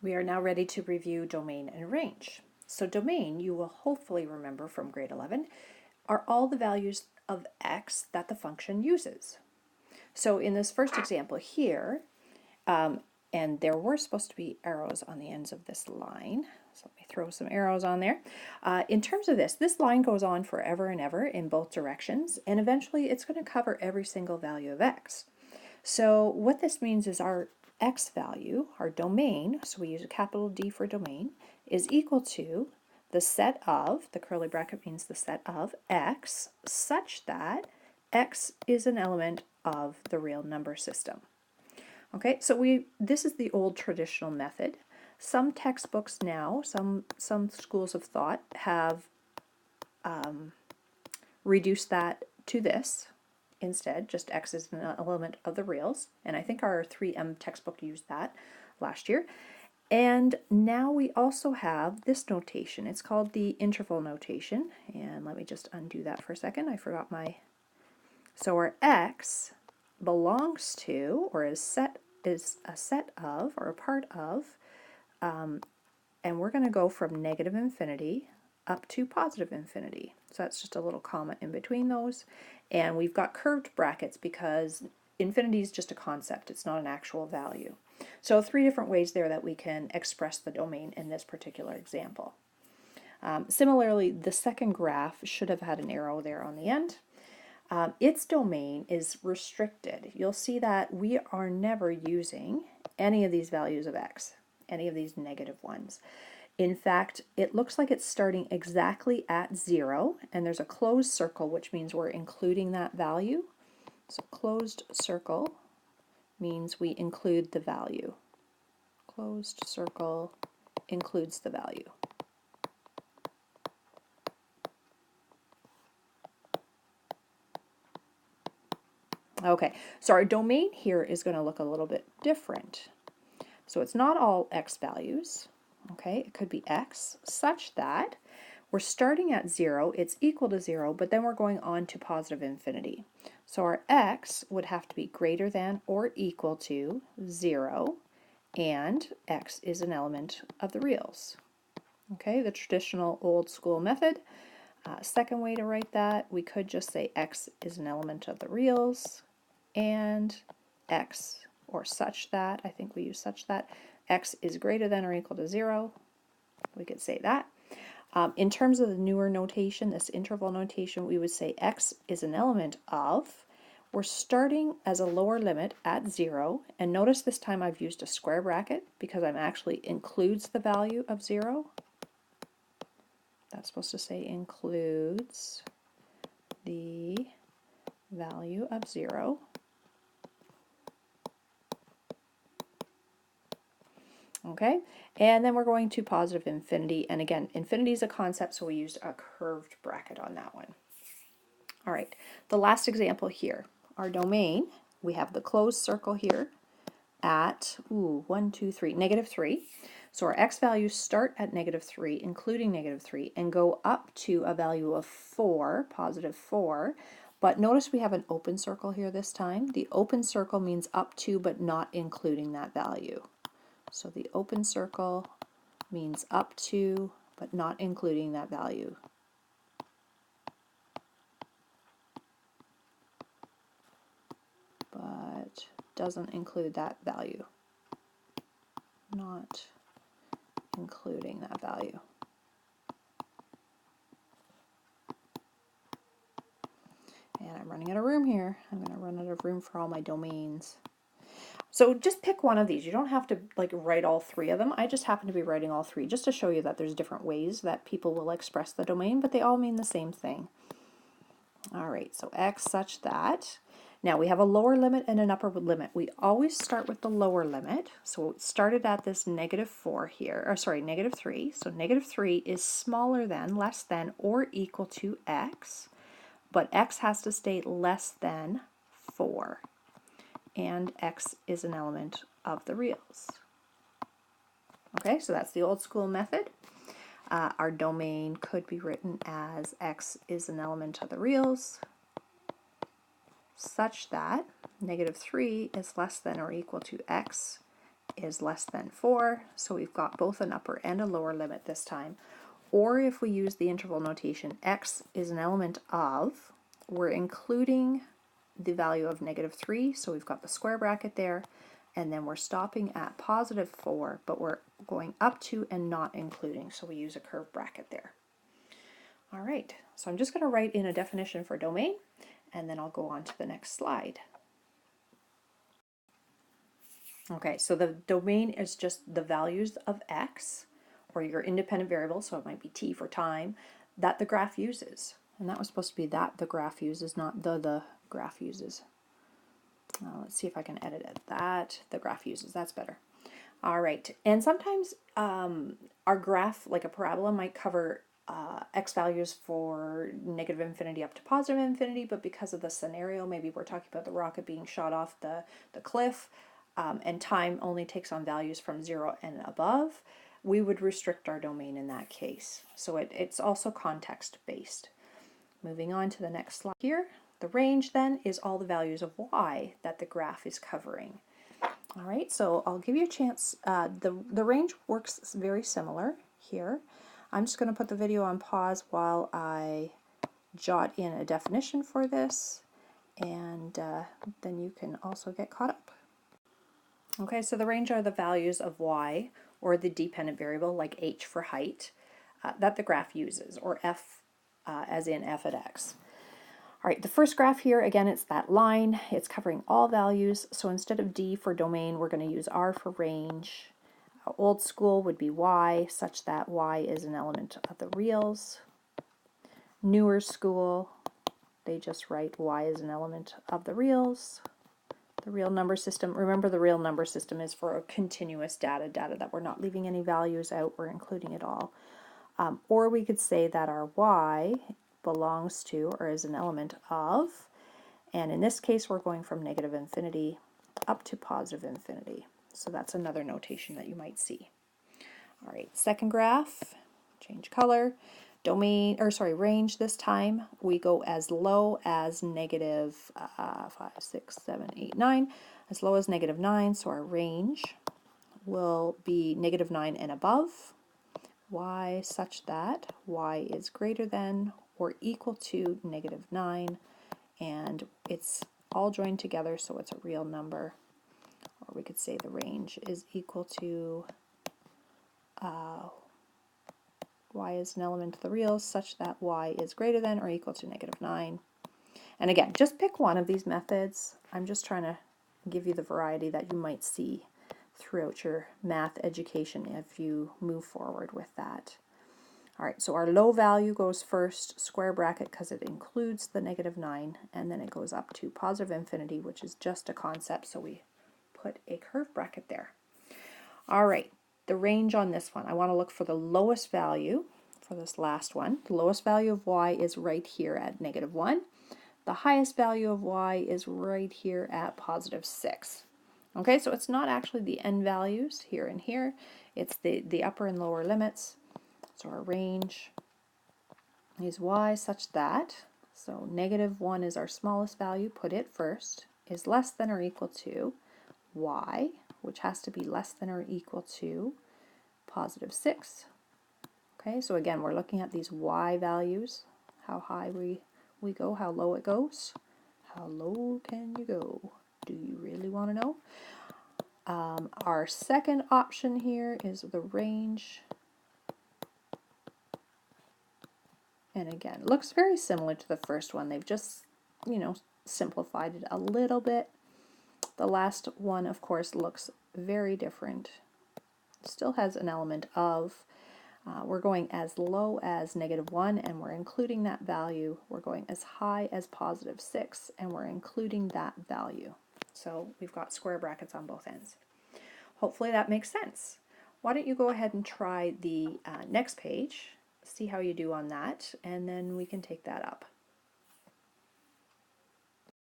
We are now ready to review domain and range. So domain, you will hopefully remember from grade 11, are all the values of x that the function uses. So in this first example here, and there were supposed to be arrows on the ends of this line, so let me throw some arrows on there. In terms of this line goes on forever and ever in both directions, and eventually it's going to cover every single value of x. So what this means is our x value, our domain, so we use a capital D for domain, is equal to the set of, the curly bracket means the set of x, such that x is an element of the real number system. Okay, so this is the old traditional method. Some textbooks now, some schools of thought have reduced that to this instead, just x is an element of the reals, and I think our 3M textbook used that last year. And now we also have this notation. It's called the interval notation, and let me just undo that for a second. I forgot my... So our x belongs to, or is a set of, or a part of, and we're going to go from negative infinity up to positive infinity. So that's just a little comma in between those. And we've got curved brackets because infinity is just a concept. It's not an actual value. So 3 different ways there that we can express the domain in this particular example. Similarly, the second graph should have had an arrow there on the end. Its domain is restricted. You'll see that we are never using any of these values of x, any of these negative ones. In fact, it looks like it's starting exactly at 0, and there's a closed circle, which means we're including that value. So closed circle means we include the value. Closed circle includes the value. Okay, so our domain here is going to look a little bit different. So it's not all x values. Okay, it could be x such that we're starting at 0, it's equal to 0, but then we're going on to positive infinity. So our x would have to be greater than or equal to 0, and x is an element of the reals. Okay, the traditional old school method. Second way to write that, we could just say x is an element of the reals, and x, or such that, I think we use such that, x is greater than or equal to 0. We could say that. In terms of the newer notation, this interval notation, we would say x is an element of. We're starting as a lower limit at 0, and notice this time I've used a square bracket because I'm actually includes the value of 0. That's supposed to say includes the value of 0. Okay, and then we're going to positive infinity, and again, infinity is a concept, so we used a curved bracket on that one. All right, the last example here, our domain, we have the closed circle here at, negative 3. So our x values start at negative 3, including negative 3, and go up to a value of 4, positive 4. But notice we have an open circle here this time. The open circle means up to, but not including that value. So the open circle means up to, but not including that value. But doesn't include that value. Not including that value. And I'm running out of room here. I'm going to run out of room for all my domains. So just pick one of these. You don't have to write all 3 of them. I just happen to be writing all 3 just to show you that there's different ways that people will express the domain, but they all mean the same thing. All right, so x such that. Now we have a lower limit and an upper limit. We always start with the lower limit. So it started at this negative 4 here, or sorry, negative 3. So negative 3 is smaller than, less than, or equal to x, but x has to stay less than 4. And x is an element of the reals. Okay, so that's the old school method. Our domain could be written as x is an element of the reals such that negative 3 is less than or equal to x, is less than 4, so we've got both an upper and a lower limit this time. Or if we use the interval notation, x is an element of, we're including the value of -3, so we've got the square bracket there, and then we're stopping at +4, but we're going up to and not including, so we use a curved bracket there. All right, so I'm just going to write in a definition for domain, and then I'll go on to the next slide. Okay, so the domain is just the values of x, or your independent variable, so it might be t for time, that the graph uses. And that was supposed to be that the graph uses, not the graph uses. Let's see if I can edit it. That the graph uses, that's better. All right, and sometimes our graph, like a parabola, might cover x values for -infinity up to +infinity, but because of the scenario, maybe we're talking about the rocket being shot off the cliff, and time only takes on values from 0 and above, we would restrict our domain in that case. So it's also context based. Moving on to the next slide here. The range then is all the values of y that the graph is covering. All right, so I'll give you a chance. The range works very similar here. I'm just going to put the video on pause while I jot in a definition for this, and then you can also get caught up. Okay, so the range are the values of y, or the dependent variable, like h for height, that the graph uses, or f as in f at x. All right, the first graph here, again, it's that line. It's covering all values. So instead of D for domain, we're going to use R for range. Old school would be Y, such that Y is an element of the reals. Newer school, they just write Y is an element of the reals. The real number system, remember the real number system is for continuous data that we're not leaving any values out, we're including it all. Or we could say that our Y belongs to, or is an element of, and in this case we're going from -infinity up to +infinity. So that's another notation that you might see. All right, second graph, change color, domain, or sorry, range this time, we go as low as -5, 6, 7, 8, 9, as low as -9, so our range will be -9 and above. Y such that y is greater than or equal to -9, and it's all joined together, so it's a real number. Or we could say the range is equal to y is an element of the reals such that y is greater than or equal to -9. And again, just pick one of these methods. I'm just trying to give you the variety that you might see throughout your math education if you move forward with that. All right, so our low value goes first, square bracket, because it includes the -9, and then it goes up to +infinity, which is just a concept, so we put a curved bracket there. All right, the range on this one, I want to look for the lowest value for this last one. The lowest value of y is right here at -1. The highest value of y is right here at +6. Okay, so it's not actually the end values here and here, it's the upper and lower limits. So our range is y such that, so -1 is our smallest value, put it first, is less than or equal to y, which has to be less than or equal to +6. Okay, so again, we're looking at these y values, how high we go, how low it goes. How low can you go? Do you really want to know? Our second option here is the range. And again, it looks very similar to the first one. They've just, simplified it a little bit. The last one, of course, looks very different. Still has an element of. We're going as low as -1, and we're including that value. We're going as high as +6, and we're including that value. So we've got square brackets on both ends. Hopefully that makes sense. Why don't you go ahead and try the next page, see how you do on that, and then we can take that up.